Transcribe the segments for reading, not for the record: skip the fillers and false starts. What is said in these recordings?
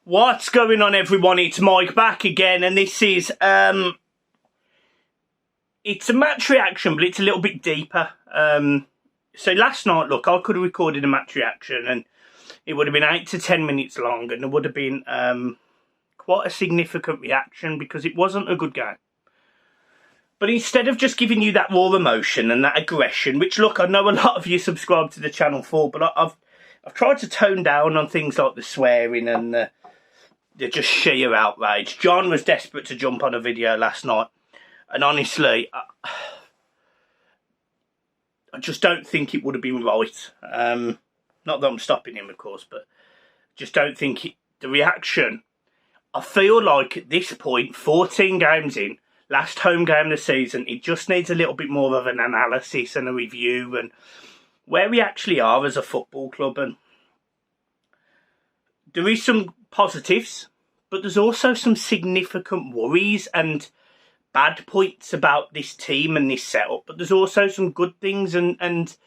What's going on, everyone? It's Mike back again, and this is it's a match reaction, but it's a little bit deeper. So last night, look, I could have recorded a match reaction and it would have been 8 to 10 minutes long, and there would have been quite a significant reaction because it wasn't a good game. But instead of just giving you that raw emotion and that aggression, which, look, I know a lot of you subscribe to the channel for, but I've tried to tone down on things like the swearing and the just sheer outrage. John was desperate to jump on a video last night, and honestly, I just don't think it would have been right. Not that I'm stopping him, of course, but just don't think the reaction. I feel like at this point, 14 games in, last home game of the season, it just needs a little bit more of an analysis and a review and where we actually are as a football club. And there is some positives, but there's also some significant worries and bad points about this team and this setup. But there's also some good things, and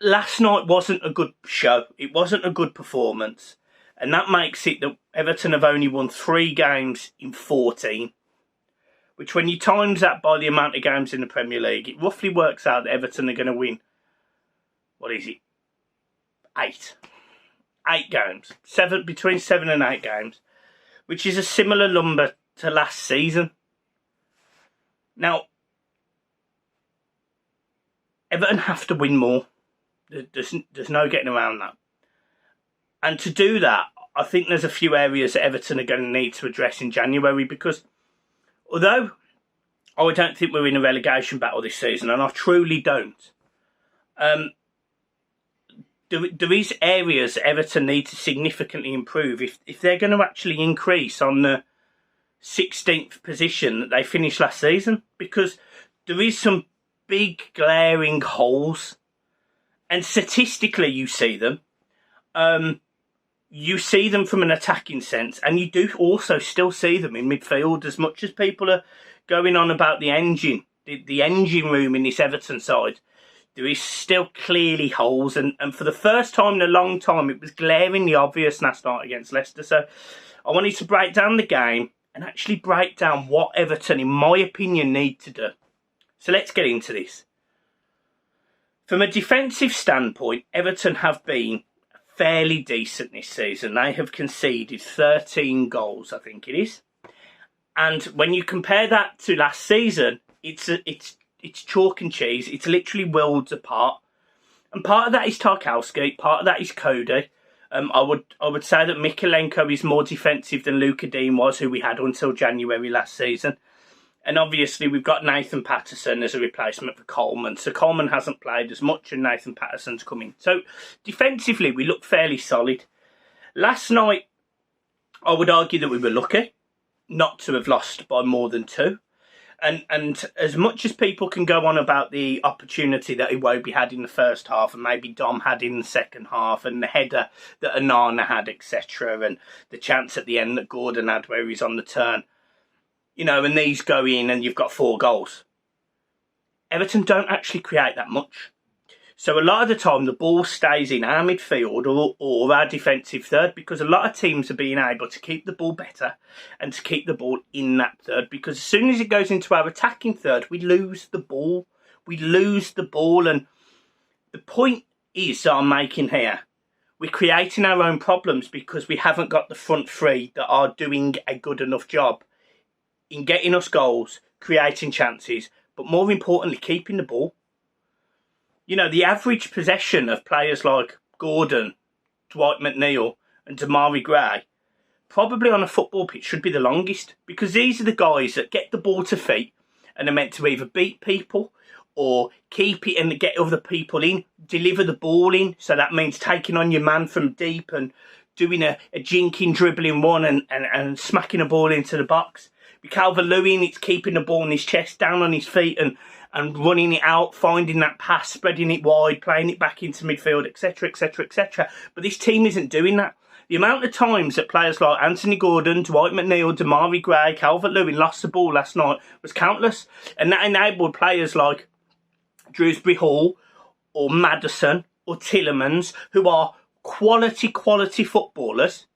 last night wasn't a good show. It wasn't a good performance. And that makes it that Everton have only won 3 games in 14. Which, when you times that by the amount of games in the Premier League, it roughly works out that Everton are going to win, what is it, 8. 8 games. Between 7 and 8 games. Which is a similar number to last season. Now, Everton have to win more. There's no getting around that. And to do that, I think there's a few areas that Everton are going to need to address in January, because although I don't think we're in a relegation battle this season, and I truly don't, there is areas that Everton need to significantly improve if they're going to actually increase on the 16th position that they finished last season, because there is some big glaring holes, and statistically you see them. You see them from an attacking sense, and you do also still see them in midfield. As much as people are going on about the engine, the engine room in this Everton side, there is still clearly holes. And for the first time in a long time, it was glaringly obvious last night against Leicester. So I wanted to break down the game and actually break down what Everton, in my opinion, need to do. So let's get into this. From a defensive standpoint, Everton have been fairly decent this season. They have conceded 13 goals, I think it is. And when you compare that to last season, it's chalk and cheese. It's literally worlds apart. And part of that is Tarkowski, part of that is Cody. I would say that Mykolenko is more defensive than Luca Dean was, who we had until January last season. And obviously we've got Nathan Patterson as a replacement for Coleman. So Coleman hasn't played as much and Nathan Patterson's coming. So defensively we look fairly solid. Last night I would argue that we were lucky not to have lost by more than 2. And as much as people can go on about the opportunity that Iwobi had in the first half and maybe Dom had in the second half and the header that Onana had, etc., and the chance at the end that Gordon had where he's on the turn, you know, and these go in and you've got 4 goals. Everton don't actually create that much. So a lot of the time the ball stays in our midfield or our defensive third, because a lot of teams are being able to keep the ball better and to keep the ball in that third, because as soon as it goes into our attacking third, we lose the ball. We lose the ball. And the point is that I'm making here, we're creating our own problems because we haven't got the front 3 that are doing a good enough job in getting us goals, creating chances, but more importantly, keeping the ball. You know, the average possession of players like Gordon, Dwight McNeil and Damari Gray, probably on a football pitch, should be the longest, because these are the guys that get the ball to feet and are meant to either beat people or keep it and get other people in, deliver the ball in. So that means taking on your man from deep and doing a jinking dribbling one and smacking a ball into the box. With Calvert-Lewin, it's keeping the ball in his chest, down on his feet and running it out, finding that pass, spreading it wide, playing it back into midfield, etc., etc., etc. But this team isn't doing that. The amount of times that players like Anthony Gordon, Dwight McNeil, Damari Gray, Calvert-Lewin lost the ball last night was countless. And that enabled players like Dewsbury Hall or Maddison or Tielemans, who are quality footballers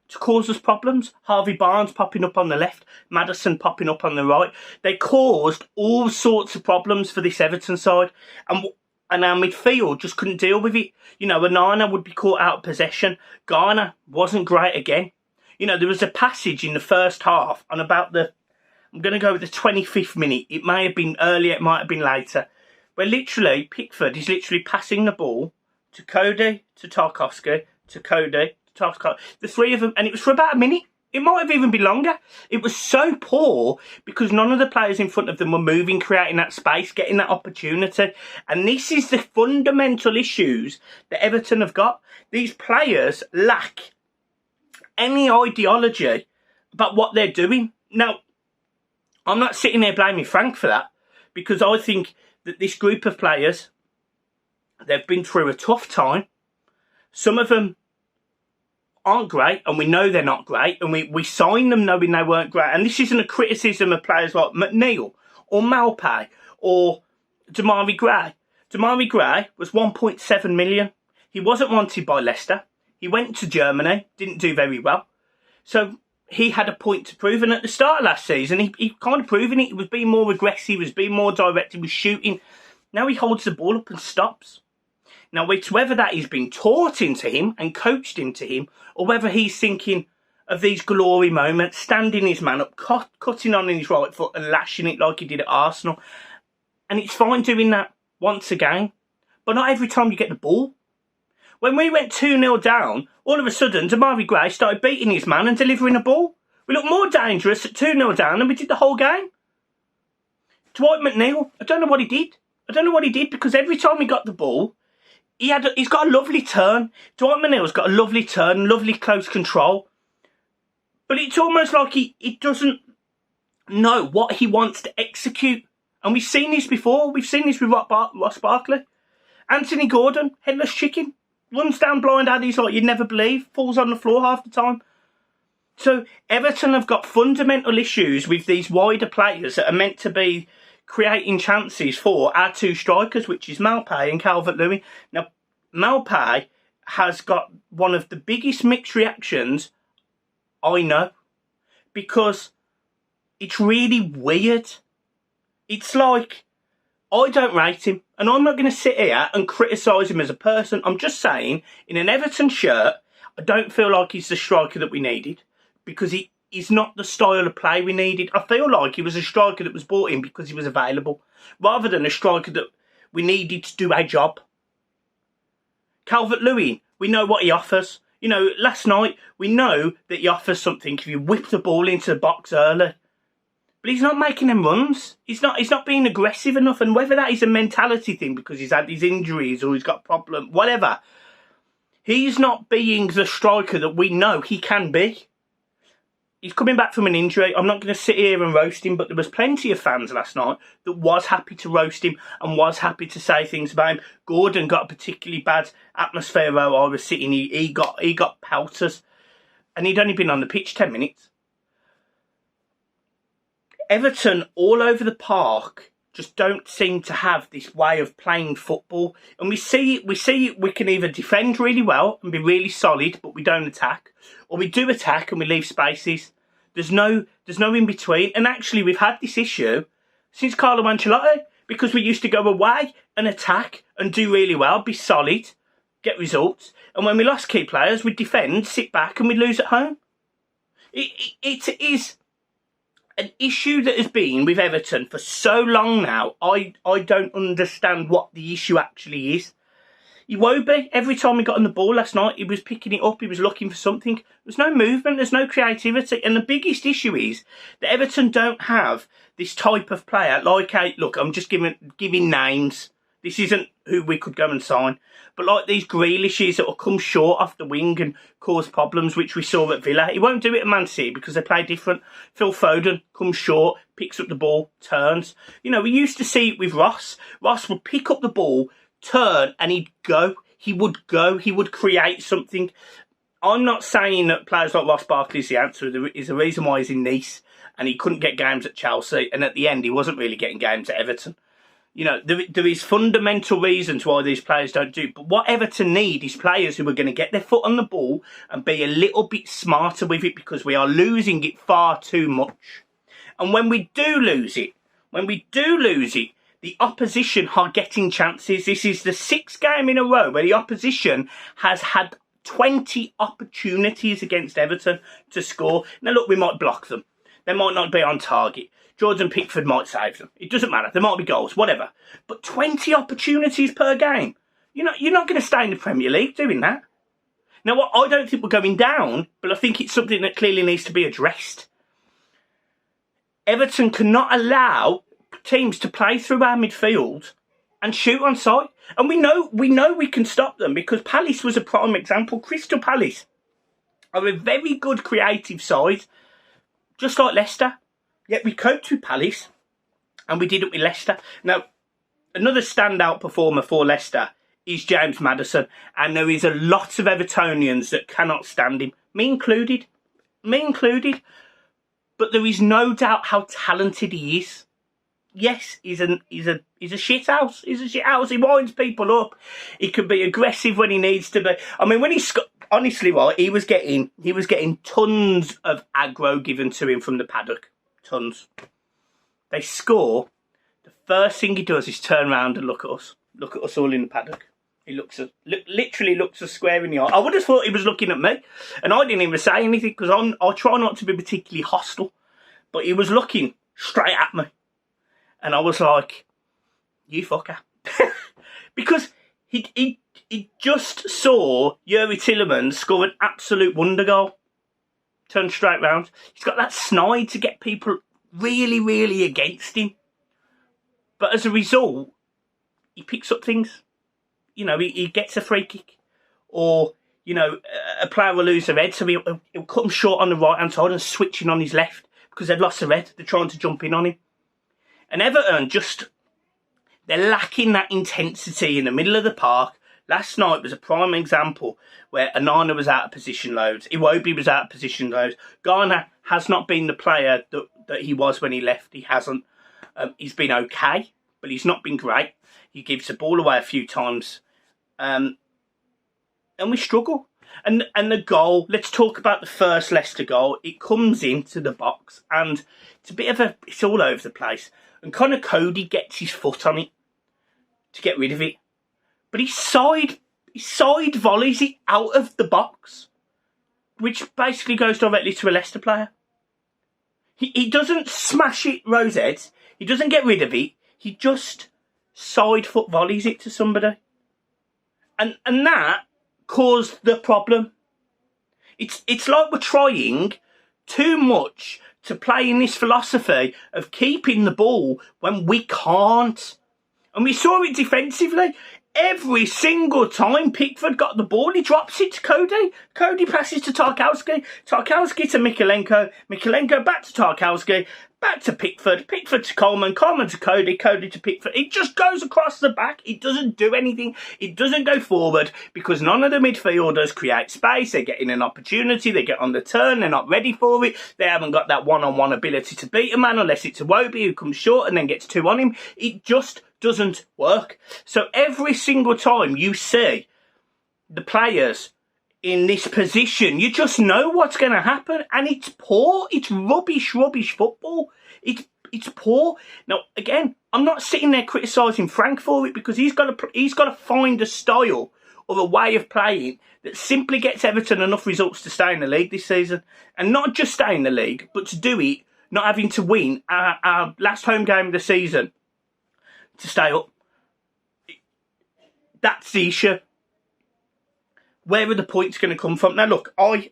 to cause us problems. Harvey Barnes popping up on the left, Maddison popping up on the right. They caused all sorts of problems for this Everton side, and our midfield just couldn't deal with it. You know, Onana would be caught out of possession. Garner wasn't great again. You know, there was a passage in the first half on about I'm going to go with the 25th minute. It may have been earlier, it might have been later, where literally Pickford is literally passing the ball to Cody, to Tarkowski, to Cody, to Tarkowski, the three of them, and it was for about a minute. It might have even been longer. It was so poor because none of the players in front of them were moving, creating that space, getting that opportunity. And this is the fundamental issues that Everton have got. These players lack any ideology about what they're doing. Now, I'm not sitting there blaming Frank for that, because I think that this group of players, they've been through a tough time. Some of them aren't great, and we know they're not great, and we signed them knowing they weren't great. And this isn't a criticism of players like McNeil or Malpay or Damari Gray. Damari Gray was 1.7 million. He wasn't wanted by Leicester. He went to Germany, didn't do very well. So he had a point to prove, and at the start of last season, he kind of proven it. He was being more aggressive, he was being more direct, he was shooting. Now he holds the ball up and stops. Now, it's whether that is being taught into him and coached into him, or whether he's thinking of these glory moments, standing his man up, cutting on in his right foot and lashing it like he did at Arsenal. And it's fine doing that once again, but not every time you get the ball. When we went 2-0 down, all of a sudden, Damari Gray started beating his man and delivering a ball. We looked more dangerous at 2-0 down than we did the whole game. Dwight McNeil, I don't know what he did. I don't know what he did, because every time he got the ball, he's got a lovely turn. Dwight McNeil's got a lovely turn, lovely close control. But it's almost like he doesn't know what he wants to execute. And we've seen this before. We've seen this with Ross Barkley. Anthony Gordon, headless chicken. Runs down blind addies like you'd never believe. Falls on the floor half the time. So Everton have got fundamental issues with these wider players that are meant to be creating chances for our two strikers, which is Malpay and Calvert-Lewin. Now, Malpay has got one of the biggest mixed reactions I know, because it's really weird. It's like, I don't rate him, and I'm not going to sit here and criticise him as a person. I'm just saying, in an Everton shirt, I don't feel like he's the striker that we needed, because he's not the style of play we needed. I feel like he was a striker that was brought in because he was available, rather than a striker that we needed to do a job. Calvert-Lewin, we know what he offers. You know, last night, we know that he offers something if you whip the ball into the box early. But he's not making them runs. He's not being aggressive enough. And whether that is a mentality thing because he's had these injuries or he's got problems, whatever, he's not being the striker that we know he can be. He's coming back from an injury. I'm not going to sit here and roast him, but there was plenty of fans last night that was happy to roast him and was happy to say things about him. Gordon got a particularly bad atmosphere where I was sitting. He got pelters, and he'd only been on the pitch 10 minutes. Everton all over the park just don't seem to have this way of playing football, and we see we can either defend really well and be really solid, but we don't attack, or we do attack and we leave spaces. There's no in between. And actually, we've had this issue since Carlo Ancelotti, because we used to go away and attack and do really well, be solid, get results, and when we lost key players, we'd defend, sit back, and we'd lose at home. It is an issue that has been with Everton for so long now. I don't understand what the issue actually is. Iwobi, every time he got on the ball last night, he was picking it up, he was looking for something. There's no movement, there's no creativity. And the biggest issue is that Everton don't have this type of player. Like, look, I'm just giving names. This isn't who we could go and sign. But like these Grealishes that will come short off the wing and cause problems, which we saw at Villa. He won't do it at Man City because they play different. Phil Foden comes short, picks up the ball, turns. You know, we used to see it with Ross. Ross would pick up the ball, turn, and he'd go. He would go. He would create something. I'm not saying that players like Ross Barkley is the answer. There is a reason why he's in Nice and he couldn't get games at Chelsea, and at the end he wasn't really getting games at Everton. You know, there is fundamental reasons why these players don't do. But what Everton need is players who are going to get their foot on the ball and be a little bit smarter with it, because we are losing it far too much. And when we do lose it, the opposition are getting chances. This is the 6th game in a row where the opposition has had 20 opportunities against Everton to score. Now, look, we might block them. They might not be on target. Jordan Pickford might save them. It doesn't matter. There might be goals, whatever. But 20 opportunities per game. You're not going to stay in the Premier League doing that. Now, I don't think we're going down, but I think it's something that clearly needs to be addressed. Everton cannot allow teams to play through our midfield and shoot on sight. And we know we can stop them, because Palace was a prime example. Crystal Palace are a very good creative side, just like Leicester. Yet we coped with Palace, and we did it with Leicester. Now, another standout performer for Leicester is James Maddison, and there is a lot of Evertonians that cannot stand him, me included. But there is no doubt how talented he is. Yes, he's a shit house. He's a shit house. He winds people up. He can be aggressive when he needs to be. I mean, when honestly, right, he was getting tons of aggro given to him from the paddock. Tons. They score. The first thing he does is turn around and look at us. Look at us all in the paddock. He literally looks us square in the eye. I would have thought he was looking at me, and I didn't even say anything, because I try not to be particularly hostile. But he was looking straight at me, and I was like, "You fucker," because he just saw Youri Tielemans score an absolute wonder goal. Turned straight round. He's got that snide to get people really, really against him. But as a result, he picks up things. You know, he gets a free kick. Or, you know, a player will lose their head, so he'll cut him short on the right-hand side and switching on his left, because they've lost their head. They're trying to jump in on him. And Everton they're lacking that intensity in the middle of the park. Last night was a prime example where Onana was out of position loads. Iwobi was out of position loads. Garner has not been the player that he was when he left. He hasn't. He's been okay, but he's not been great. He gives the ball away a few times. And we struggle. And the goal, let's talk about the first Leicester goal. It comes into the box, and it's all over the place. And Connor Cody gets his foot on it to get rid of it. But he side volleys it out of the box, which basically goes directly to a Leicester player. He doesn't smash it rose heads. He doesn't get rid of it. He just side foot volleys it to somebody. And that caused the problem. It's like we're trying too much to play in this philosophy of keeping the ball when we can't. And we saw it defensively. Every single time Pickford got the ball, he drops it to Cody. Cody passes to Tarkowski. Tarkowski to Mikalenko. Mikalenko back to Tarkowski. Back to Pickford. Pickford to Coleman. Coleman to Cody. Cody to Pickford. It just goes across the back. It doesn't do anything. It doesn't go forward, because none of the midfielders create space. They're getting an opportunity. They get on the turn. They're not ready for it. They haven't got that one-on-one ability to beat a man, unless it's Iwobi who comes short and then gets two on him. It just doesn't work. So every single time you see the players in this position, you just know what's going to happen, and it's poor. It's rubbish football. It's poor. Now, again, I'm not sitting there criticising Frank for it, because he's got to find a style or a way of playing that simply gets Everton enough results to stay in the league this season, and not just stay in the league, but to do it not having to win our last home game of the season to stay up. That's the issue. Where are the points going to come from? Now, look, I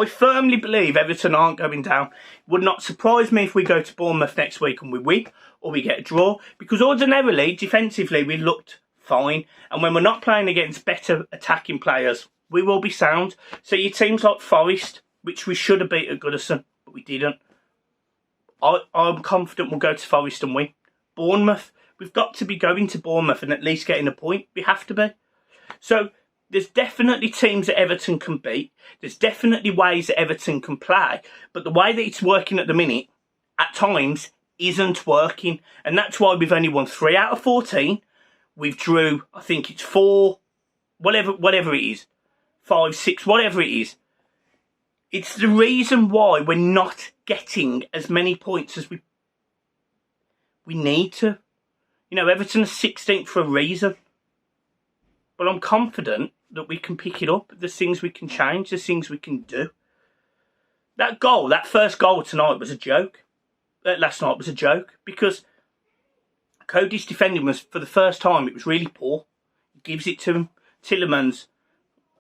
firmly believe Everton aren't going down. Would not surprise me if we go to Bournemouth next week and we win, or we get a draw, because ordinarily, defensively, we looked fine. And when we're not playing against better attacking players, we will be sound. So your teams like Forest, which we should have beat at Goodison, but we didn't. I'm confident we'll go to Forest and win. Bournemouth, we've got to be going to Bournemouth and at least getting a point. We have to be. So there's definitely teams that Everton can beat. There's definitely ways that Everton can play. But the way that it's working at the minute, at times, isn't working. And that's why we've only won 3 out of 14. We've drew, I think it's 4, whatever it is, 5, 6, whatever it is. It's the reason why we're not getting as many points as we need to. You know, Everton are 16th for a reason. But I'm confident that we can pick it up. There's things we can change. There's things we can do. That goal, that first goal tonight was a joke. Last night was a joke. Because Cody's defending was, for the first time, it was really poor. He gives it to him. Tielemans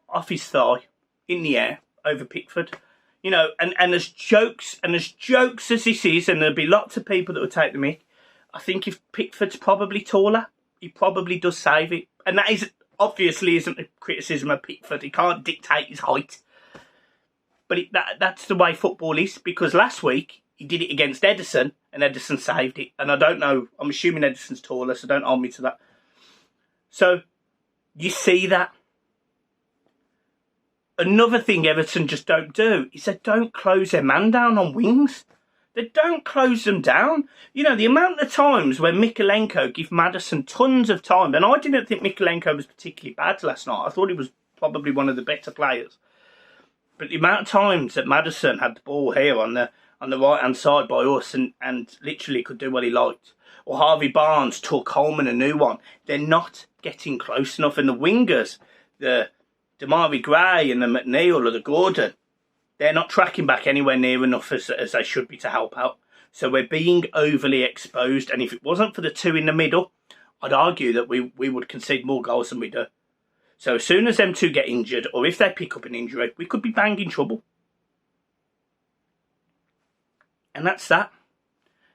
off his thigh, in the air, over Pickford. You know, and as jokes as this is, and there'll be lots of people that will take the mick, I think if Pickford's probably taller, he probably does save it. And that is obviously isn't a criticism of Pickford. He can't dictate his height. But that's the way football is. Because last week, he did it against Ederson, and Ederson saved it. And I don't know, I'm assuming Ederson's taller, so don't hold me to that. So, you see that. Another thing Everton just don't do is they don't close their man down on wings. They don't close them down. You know, the amount of times when Mykolenko give Maddison tons of time, and I didn't think Mykolenko was particularly bad last night. I thought he was probably one of the better players. But the amount of times that Maddison had the ball here on the right-hand side by us and literally could do what he liked. Or Harvey Barnes took Coleman a new one. They're not getting close enough. And the wingers, the Damari Gray and the McNeil or the Gordon, they're not tracking back anywhere near enough as they should be to help out. So we're being overly exposed. And if it wasn't for the 2 in the middle, I'd argue that we would concede more goals than we do. So as soon as them 2 get injured, or if they pick up an injury, we could be banging trouble. And that's that.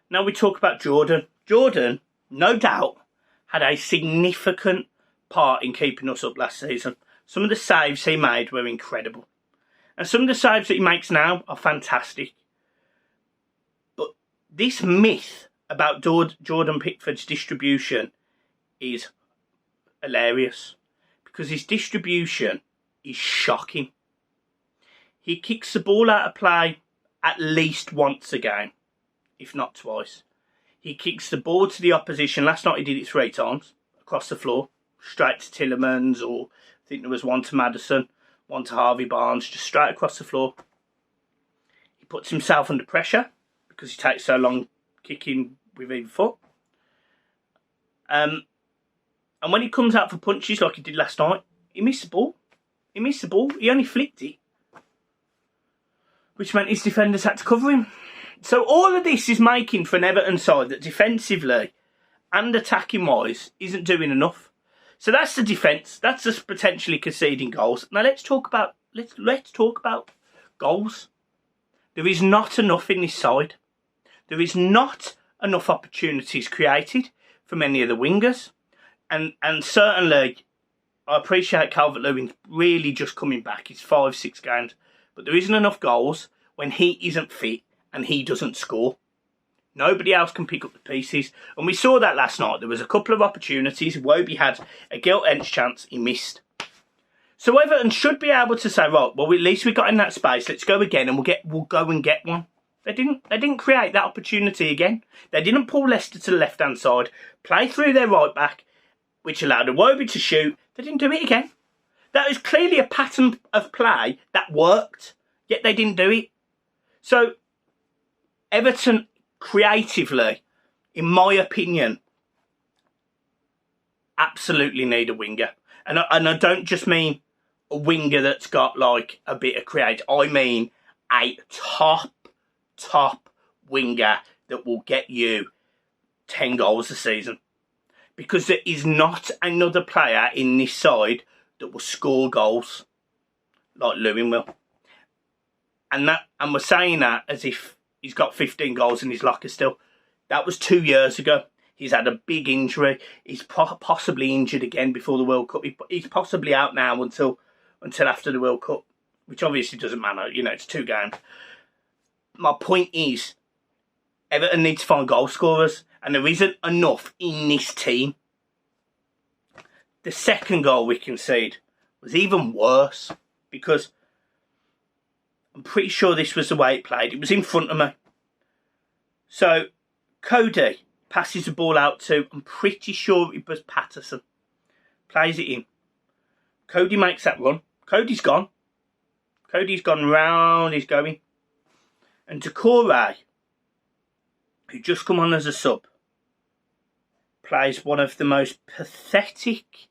Now we talk about Jordan. Jordan, no doubt, had a significant part in keeping us up last season. Some of the saves he made were incredible. And some of the saves that he makes now are fantastic. But this myth about Jordan Pickford's distribution is hilarious. Because his distribution is shocking. He kicks the ball out of play at least once a game, if not twice. He kicks the ball to the opposition. Last night he did it 3 times across the floor. Straight to Tielemans, or I think there was one to Maddison, one to Harvey Barnes, just straight across the floor. He puts himself under pressure because he takes so long kicking with either foot. And when he comes out for punches like he did last night, he missed the ball. He missed the ball. He only flicked it, which meant his defenders had to cover him. So all of this is making for an Everton side that defensively and attacking-wise isn't doing enough. So that's the defence. That's us potentially conceding goals. Now let's talk about goals. There is not enough in this side. There is not enough opportunities created from any of the wingers. And certainly, I appreciate Calvert-Lewin's really just coming back. It's 5-6 games. But there isn't enough goals when he isn't fit and he doesn't score. Nobody else can pick up the pieces. And we saw that last night. There was a couple of opportunities. Wobie had a gilt-edged chance. He missed. So Everton should be able to say, right, well, at least we got in that space. Let's go again and we'll go and get one. They didn't create that opportunity again. They didn't pull Leicester to the left-hand side, play through their right back, which allowed Wobie to shoot. They didn't do it again. That was clearly a pattern of play that worked, yet they didn't do it. So Everton creatively, in my opinion, absolutely need a winger. And I don't just mean a winger that's got like a bit of create. I mean a top winger that will get you 10 goals a season. Because there is not another player in this side that will score goals like Lewin will. And we're saying that as if he's got 15 goals in his locker still. That was 2 years ago. He's had a big injury. He's possibly injured again before the World Cup. He's possibly out now until after the World Cup, which obviously doesn't matter. You know, it's 2 games. My point is, Everton needs to find goal scorers, and there isn't enough in this team. The second goal we conceded was even worse, because I'm pretty sure this was the way it played. It was in front of me. So Cody passes the ball out to, I'm pretty sure it was Patterson. Plays it in. Cody makes that run. Cody's gone. Cody's gone round, he's going. And Decore, who just come on as a sub, plays one of the most pathetic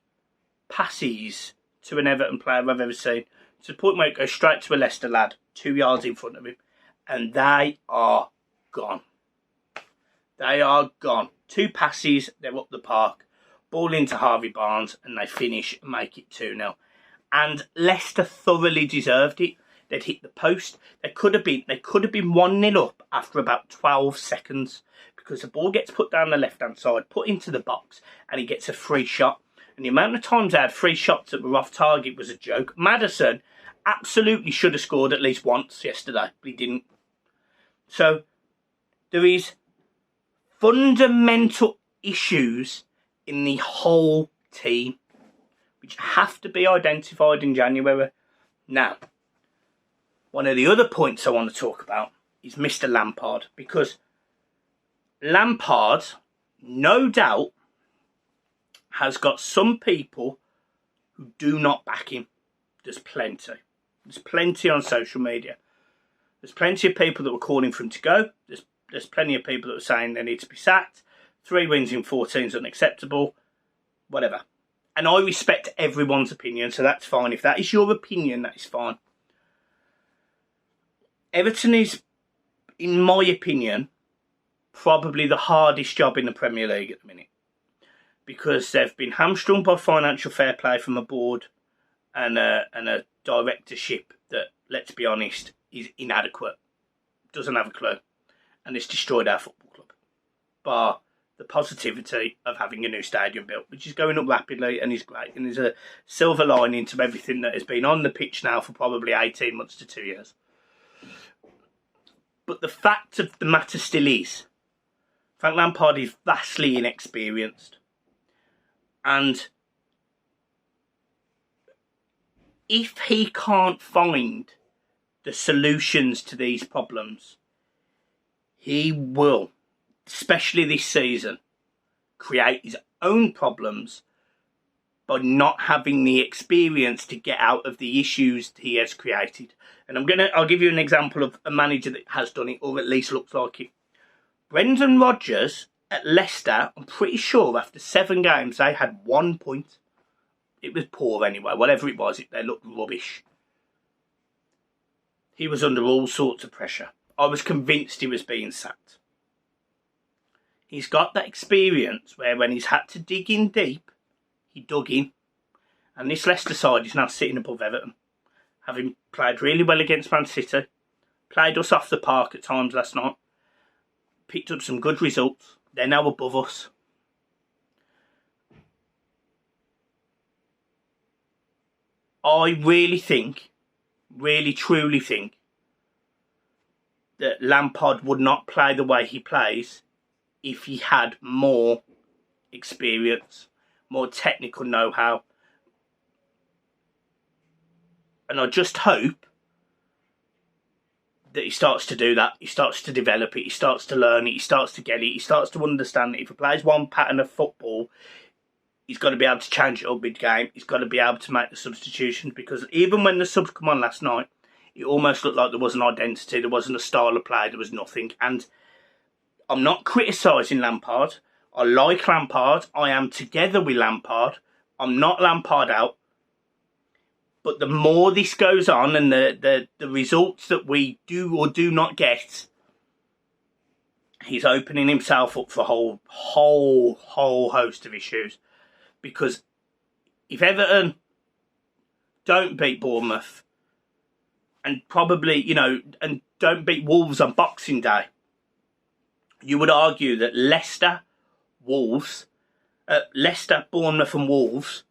passes to an Everton player I've ever seen. To the point where it goes straight to a Leicester lad, 2 yards in front of him. And they are gone. They are gone. 2 passes, they're up the park. Ball into Harvey Barnes, and they finish and make it 2-0. And Leicester thoroughly deserved it. They'd hit the post. They could have been 1-0 up after about 12 seconds because the ball gets put down the left-hand side, put into the box, and he gets a free shot. And the amount of times they had free shots that were off target was a joke. Maddison absolutely should have scored at least once yesterday, but he didn't. So there is fundamental issues in the whole team which have to be identified in January. Now, one of the other points I want to talk about is Mr. Lampard, because Lampard, no doubt, has got some people who do not back him. There's plenty. There's plenty on social media. There's plenty of people that were calling for him to go. There's plenty of people that were saying they need to be sacked. 3 wins in 14 is unacceptable. Whatever. And I respect everyone's opinion, so that's fine. If that is your opinion, that is fine. Everton is, in my opinion, probably the hardest job in the Premier League at the minute. Because they've been hamstrung by financial fair play from a board and a directorship that, let's be honest, is inadequate. Doesn't have a clue. And it's destroyed our football club. Bar the positivity of having a new stadium built, which is going up rapidly and is great. And there's a silver lining to everything that has been on the pitch now for probably 18 months to 2 years. But the fact of the matter still is, Frank Lampard is vastly inexperienced. And if he can't find the solutions to these problems, he will, especially this season, create his own problems by not having the experience to get out of the issues he has created. And I'll give you an example of a manager that has done it, or at least looks like it. Brendan Rodgers at Leicester, I'm pretty sure after 7 games they had 1 point. It was poor anyway, whatever it was, they looked rubbish. He was under all sorts of pressure. I was convinced he was being sacked. He's got that experience where when he's had to dig in deep, he dug in. And this Leicester side is now sitting above Everton, having played really well against Man City, played us off the park at times last night, picked up some good results. They're now above us. I really think, really truly think, that Lampard would not play the way he plays if he had more experience, more technical know-how. And I just hope that he starts to do that. He starts to develop it. He starts to learn it. He starts to get it. He starts to understand that if he plays one pattern of football, he's got to be able to change it up mid-game. He's got to be able to make the substitutions, because even when the subs come on last night, it almost looked like there was an identity, there wasn't a style of play, there was nothing. And I'm not criticising Lampard. I like Lampard. I am together with Lampard. I'm not Lampard out. But the more this goes on and the results that we do or do not get, he's opening himself up for a whole host of issues. Because if Everton don't beat Bournemouth, and probably, and don't beat Wolves on Boxing Day, you would argue that Leicester, Bournemouth and Wolves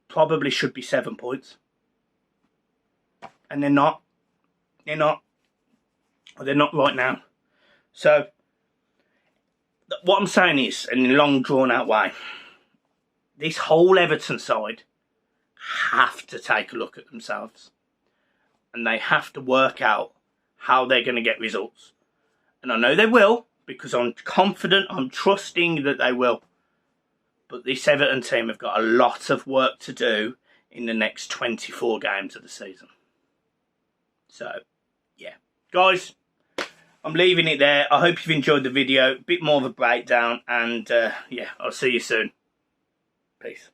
probably should be 7 points. And they're not. They're not. Or they're not right now. So, what I'm saying is, in a long drawn out way, this whole Everton side have to take a look at themselves. And they have to work out how they're going to get results. And I know they will, because I'm confident, I'm trusting that they will. But this Everton team have got a lot of work to do in the next 24 games of the season. So, yeah. Guys, I'm leaving it there. I hope you've enjoyed the video. A bit more of a breakdown. And, yeah, I'll see you soon. Peace.